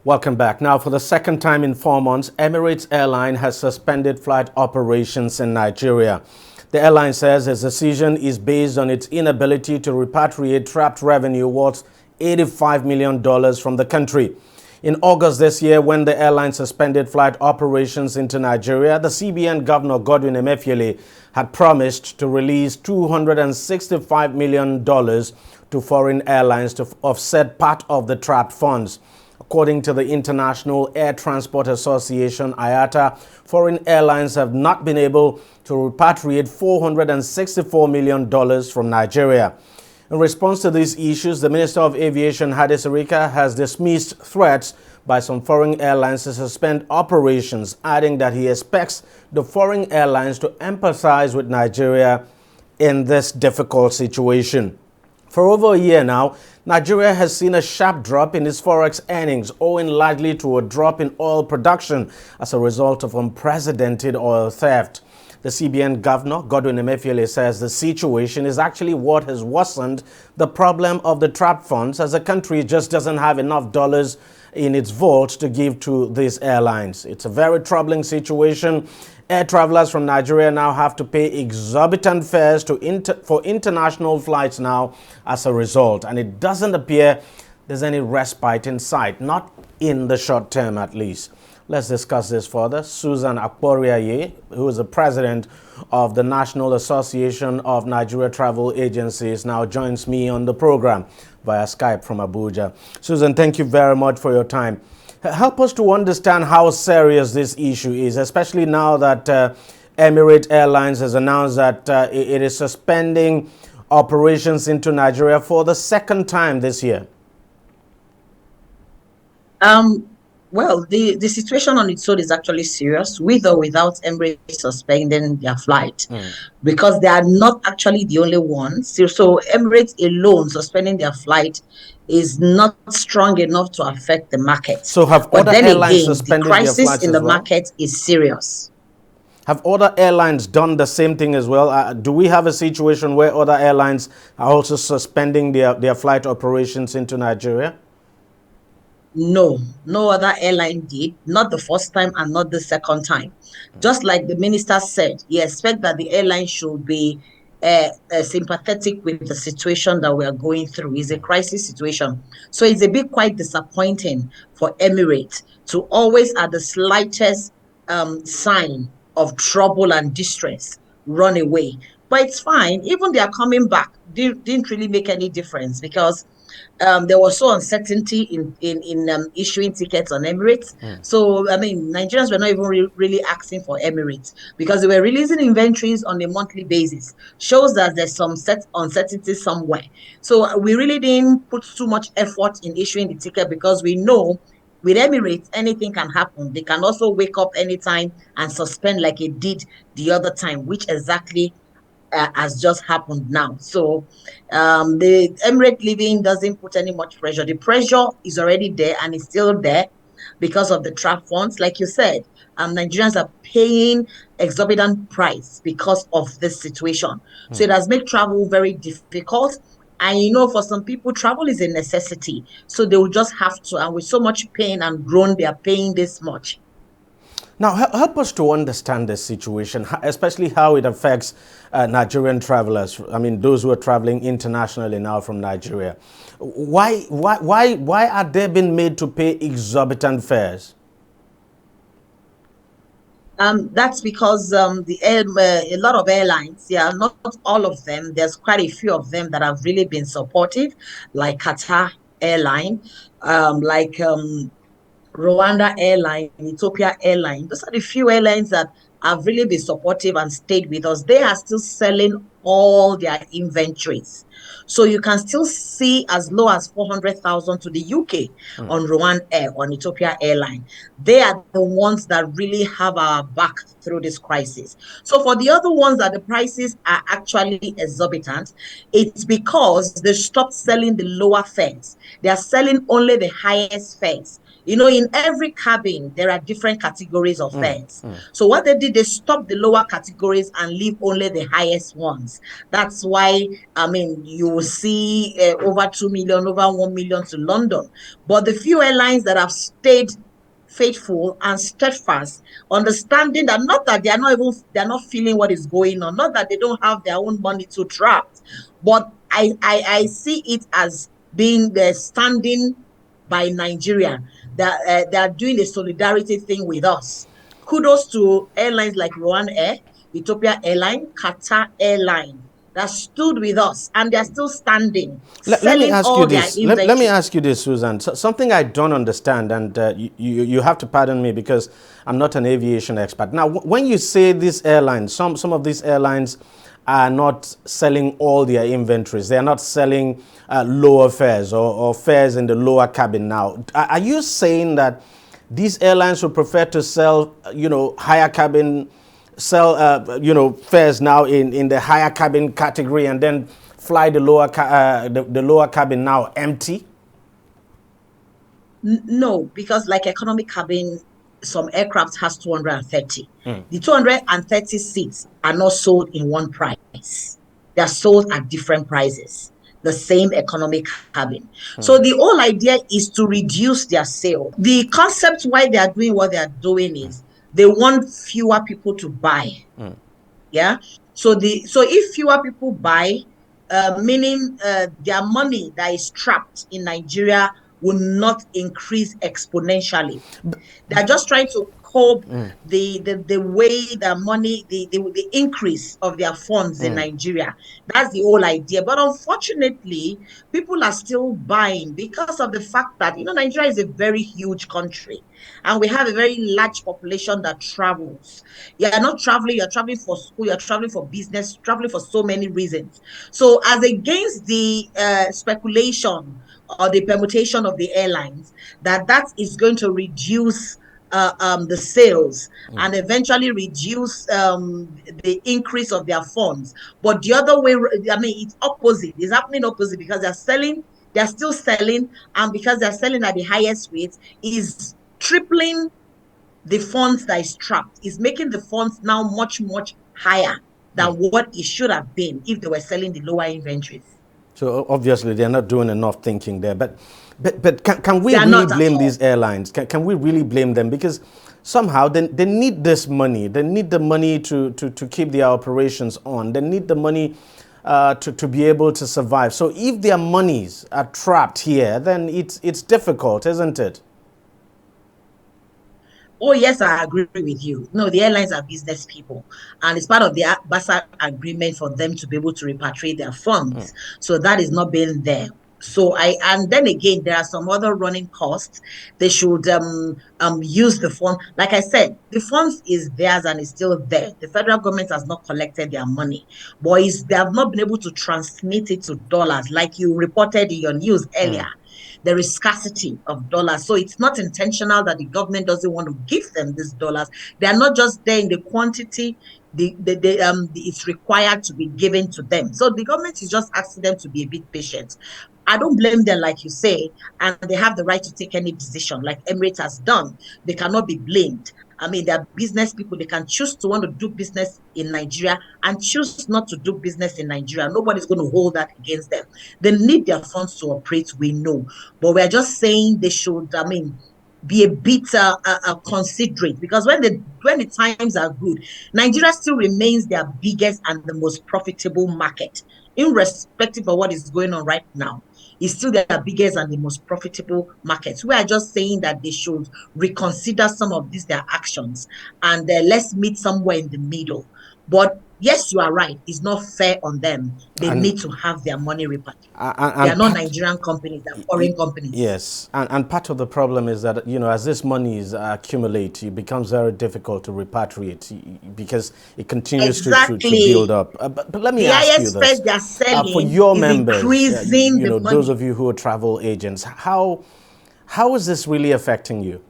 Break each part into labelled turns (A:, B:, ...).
A: Welcome back. Now, for the second time in 4 months, Emirates Airline has suspended flight operations in Nigeria. The airline says its decision is based on its inability to repatriate trapped revenue worth $85 million from the country. In August this year, when the airline suspended flight operations into Nigeria, the CBN Governor Godwin Emefiele had promised to release $265 million to foreign airlines to offset part of the trapped funds. According to the International Air Transport Association, IATA, foreign airlines have not been able to repatriate $464 million from Nigeria. In response to these issues, the Minister of Aviation, Hadi Sirika, has dismissed threats by some foreign airlines to suspend operations, adding that he expects the foreign airlines to empathize with Nigeria in this difficult situation. For over a year now, Nigeria has seen a sharp drop in its forex earnings, owing largely to a drop in oil production as a result of unprecedented oil theft. The CBN Governor, Godwin Emefiele, says the situation is actually what has worsened the problem of the trapped funds, as the country just doesn't have enough dollars in its vault to give to these airlines. It's a very troubling situation. Air travelers from Nigeria now have to pay exorbitant fares for international flights now as a result. And it doesn't appear there's any respite in sight, not in the short term at least. Let's discuss this further. Susan Akporiaye, who is the president of the National Association of Nigeria Travel Agencies, now joins me on the program via Skype from Abuja. Susan, thank you very much for your time. Help us to understand how serious this issue is, especially now that Emirate Airlines has announced that it is suspending operations into Nigeria for the second time this year.
B: Well, the situation on its own is actually serious, with or without Emirates suspending their flight, because they are not actually the only ones. So Emirates alone suspending their flight is not strong enough to affect the market.
A: So have
B: but
A: other
B: then
A: airlines
B: again,
A: suspended
B: the crisis
A: their flights
B: in the
A: as well?
B: market is serious.
A: Have other airlines done the same thing as well? Do we have a situation where other airlines are also suspending their flight operations into Nigeria?
B: No other airline did, not the first time and not the second time. Just like the minister said, he expects that the airline should be sympathetic with the situation that we are going through. It's a crisis situation. So it's a bit quite disappointing for Emirates to always, at the slightest sign of trouble and distress, run away. But it's fine. Even they are coming back didn't really make any difference, because there was so uncertainty in issuing tickets on Emirates. So, I mean, Nigerians were not even really asking for Emirates, because they were releasing inventories on a monthly basis. Shows that there's some uncertainty somewhere. So we really didn't put too much effort in issuing the ticket, because we know with Emirates, anything can happen. They can also wake up anytime and suspend like it did the other time, which exactly has just happened now. So the Emirate leaving doesn't put any much pressure. The pressure is already there, and it's still there because of the trap funds. Like you said, Nigerians are paying exorbitant price because of this situation. So it has made travel very difficult. And you know, for some people, travel is a necessity. So they will just have to, and with so much pain and groan, they are paying this much.
A: Now, help us to understand this situation, especially how it affects Nigerian travelers. I mean, those who are traveling internationally now from Nigeria. Why are they being made to pay exorbitant fares?
B: That's because a lot of airlines, not all of them, there's quite a few of them that have really been supportive, like Qatar Airline, like Rwanda Airline, Ethiopia Airline. Those are the few airlines that have really been supportive and stayed with us. They are still selling all their inventories. So you can still see as low as 400,000 to the UK on Rwanda Air, on Ethiopia Airline. They are the ones that really have our back through this crisis. So for the other ones that the prices are actually exorbitant, it's because they stopped selling the lower fares. They are selling only the highest fares. You know, in every cabin, there are different categories of fares. So what they did they stop the lower categories and leave only the highest ones. That's why, I mean, you will see over 2 million, over 1 million to London. But the few airlines that have stayed faithful and steadfast, understanding that not that they're not feeling what is going on, not that they don't have their own money to trap, but I see it as being the standing by Nigeria, that they are doing a solidarity thing with us. Kudos to airlines like Rwanda Air, Ethiopia Airline, Qatar Airline that stood with us, and they're still standing,
A: Let me
B: selling
A: ask you
B: all their
A: this. Let me
B: inventory.
A: ask you this, Susan. Something I don't understand, and you have to pardon me because I'm not an aviation expert. Now, when you say these airlines, some of these airlines are not selling all their inventories. They are not selling lower fares or fares in the lower cabin. Now, are you saying that these airlines would prefer to sell, higher cabin, sell, fares now in the higher cabin category and then fly the the lower cabin now empty?
B: No, because like economic cabin, some aircraft has 230. The 230 seats are not sold in one price. They are sold at different prices. The same economic cabin. So the whole idea is to reduce their sale. The concept why they are doing what they are doing is they want fewer people to buy. Yeah. So if fewer people buy, meaning their money that is trapped in Nigeria will not increase exponentially. They're just trying to cope the way the money, the increase of their funds in Nigeria. That's the whole idea. But unfortunately, people are still buying because of the fact that, Nigeria is a very huge country and we have a very large population that travels. You're not traveling, you're traveling for school, you're traveling for business, traveling for so many reasons. So as against the speculation or the permutation of the airlines, that is going to reduce the sales and eventually reduce the increase of their funds. But the other way, I mean, it's opposite. It's happening opposite because they're still selling, and because they're selling at the highest rates, is tripling the funds that is trapped, is making the funds now much, much higher than what it should have been if they were selling the lower inventories.
A: So obviously they're not doing enough thinking there. But can we
B: They are
A: really
B: not at
A: blame
B: all.
A: these airlines? Can we really blame them? Because somehow they need this money. They need the money to keep their operations on. They need the money to be able to survive. So if their monies are trapped here, then it's difficult, isn't it?
B: Oh, yes, I agree with you. No, the airlines are business people, and it's part of the BASA agreement for them to be able to repatriate their funds. So that is not being there. So and then again, there are some other running costs. They should use the fund. Like I said, the funds is theirs and is still there. The federal government has not collected their money, but they have not been able to transmit it to dollars, like you reported in your news earlier. There is scarcity of dollars. So it's not intentional that the government doesn't want to give them these dollars. They are not just there in the quantity it's required to be given to them. So the government is just asking them to be a bit patient. I don't blame them, like you say, and they have the right to take any decision, like Emirates has done. They cannot be blamed. I mean, they're business people. They can choose to want to do business in Nigeria and choose not to do business in Nigeria. Nobody's going to hold that against them. They need their funds to operate, we know. But we're just saying they should, I mean, be a bit considerate, because when the times are good, Nigeria still remains their biggest and the most profitable market, irrespective of what is going on right now. It's still their biggest and the most profitable markets. We are just saying that they should reconsider some of their actions, and let's meet somewhere in the middle. But yes, you are right. It's not fair on them. They
A: And
B: need to have their money repatriated. They are
A: and
B: not
A: part,
B: Nigerian companies, they're foreign companies.
A: yes, and part of the problem is that, as this money is accumulate, it becomes very difficult to repatriate because it continues to build
B: Exactly.
A: up. But let me
B: The
A: ask you
B: highest
A: this.
B: price they're
A: For
B: selling
A: your
B: is
A: members,
B: increasing the
A: those
B: money.
A: of you who are travel agents, how is this really affecting you?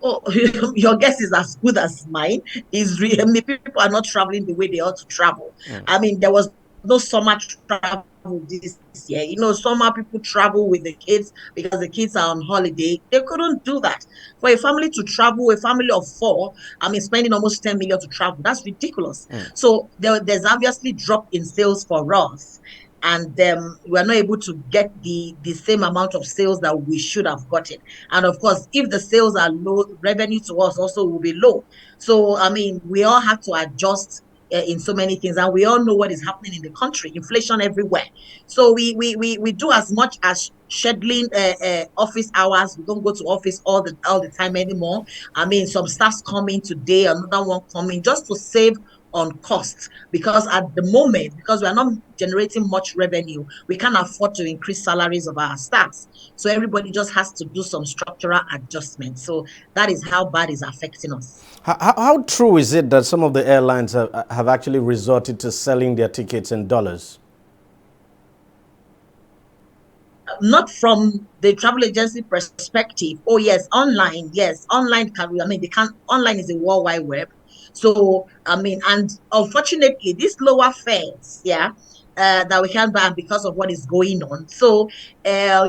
B: Oh, your guess is as good as mine. People are not traveling the way they ought to travel. I mean, there was no summer travel this year. You know, summer people travel with the kids because the kids are on holiday. They couldn't do that. For a family to travel, a family of four, I mean, spending almost 10 million to travel, that's ridiculous. So there's obviously drop in sales for us. And we're not able to get the same amount of sales that we should have gotten. And of course, if the sales are low, revenue to us also will be low. So, I mean, we all have to adjust in so many things, and we all know what is happening in the country, inflation everywhere. So we do as much as scheduling office hours. We don't go to office all the time anymore. I mean, some staffs coming today, another one coming, just to save on costs, because at the moment, because we are not generating much revenue, we can't afford to increase salaries of our staffs. So everybody just has to do some structural adjustments. So that is how bad it's affecting us.
A: How true is it that some of the airlines have actually resorted to selling their tickets in dollars?
B: Not from the travel agency perspective. Oh yes, online. Yes, online can. I mean, they can. Online is a world wide web. So I mean, and unfortunately, these lower fares, yeah, that we can buy because of what is going on. So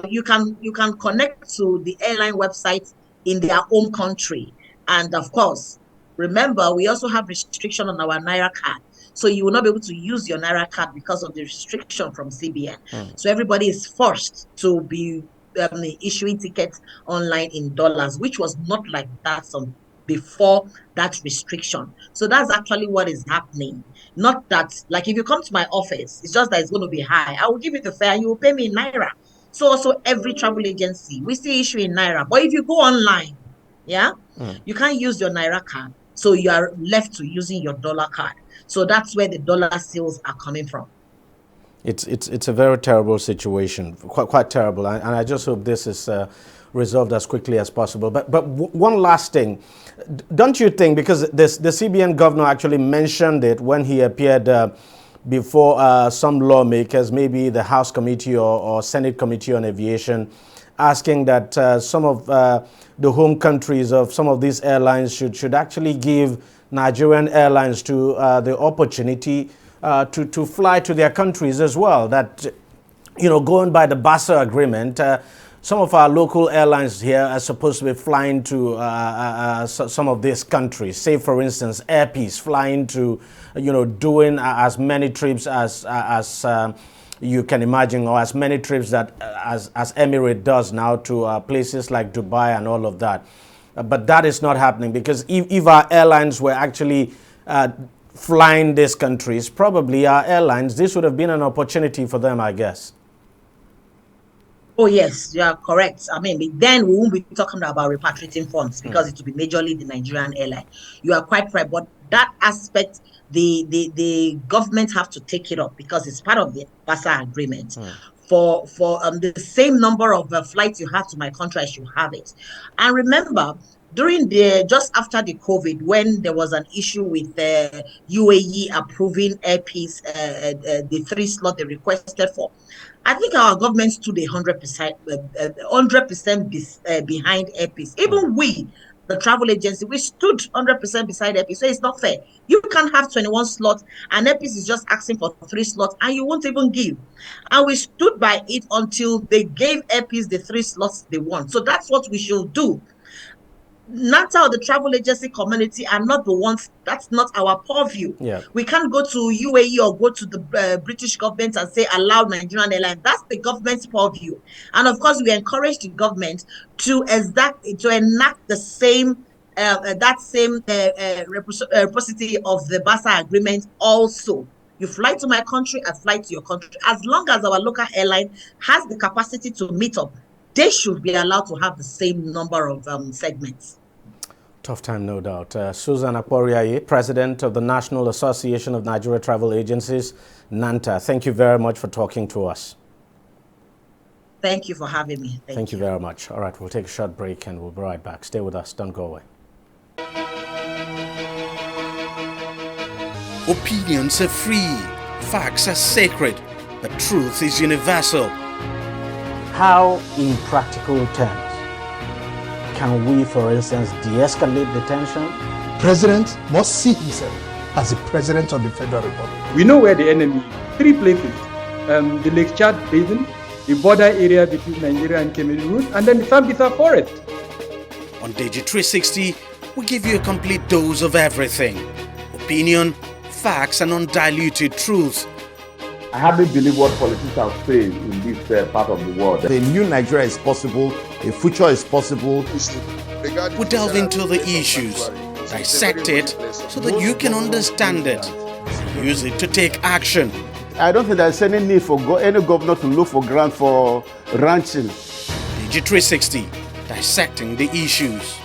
B: you can connect to the airline website in their home country, and of course, remember we also have restriction on our Naira card. So you will not be able to use your Naira card because of the restriction from CBN. So everybody is forced to be issuing tickets online in dollars, which was not like that before that restriction. So that's actually what is happening. Not that, like, if you come to my office, it's just that it's going to be high. I will give you the fare, you will pay me in Naira. So also every travel agency, we still issue in Naira. But if you go online, yeah, you can't use your Naira card. So you are left to using your dollar card. So that's where the dollar sales are coming from.
A: It's a very terrible situation, quite terrible, and I just hope this is resolved as quickly as possible. But one last thing, don't you think, because the CBN governor actually mentioned it when he appeared before some lawmakers, maybe the House Committee or Senate Committee on Aviation, asking that some of the home countries of some of these airlines should actually give Nigerian airlines to the opportunity to fly to their countries as well. That, you know, going by the BASA agreement, some of our local airlines here are supposed to be flying to some of these countries. Say, for instance, Air Peace flying to, you know, doing as many trips as you can imagine, or as many trips that as Emirate does now to places like Dubai and all of that. But that is not happening, because if our airlines were actually flying these countries, probably our airlines, this would have been an opportunity for them, I guess.
B: Oh, yes, you are correct. I mean, then we won't be talking about repatriating funds, because it will be majorly the Nigerian airline. You are quite right. But that aspect, the government have to take it up, because it's part of the BASA agreement. For the same number of flights you have to my country, I should have it. And remember, during just after the COVID, when there was an issue with UAE approving Air Peace, the 3 slot they requested for, I think our government stood 100% behind Air Peace. Even we, the travel agency, we stood 100% beside Air Peace. So it's not fair. You can't have 21 slots, and Air Peace is just asking for 3 slots, and you won't even give. And we stood by it until they gave Air Peace the 3 slots they want. So that's what we should do. NATA or the travel agency community are not the ones. That's not our purview.
A: Yeah.
B: We can't go to UAE or go to the British government and say allow Nigerian airlines. That's the government's purview. And of course, we encourage the government to enact the same reciprocity of the BASA agreement also. You fly to my country, I fly to your country. As long as our local airline has the capacity to meet up, they should be allowed to have the same number of segments.
A: Tough time, no doubt. Susan Akporiaye, President of the National Association of Nigeria Travel Agencies, NANTA, thank you very much for talking to us.
B: Thank you for having me.
A: Thank you very much. All right, we'll take a short break and we'll be right back. Stay with us. Don't go away. Opinions are free. Facts are sacred. But truth is universal. How, in practical terms, can we, for instance, de-escalate the tension?
C: The president must see himself as the president of the Federal Republic.
D: We know where the enemy
C: three places: the Lake Chad Basin, the border area between Nigeria and Cameroon, and then the Sambisa Forest.
A: On DEJI360, we give you a complete dose of everything: opinion, facts, and undiluted truth.
D: I hardly believe what politicians are saying in this part of the world.
E: A new Nigeria is possible, a future is possible.
A: We delve into the issues, dissect it so that you can understand it, use it to take action.
D: I don't think there's any need for any governor to look for grant for ranching.
A: DEJI360, dissecting the issues.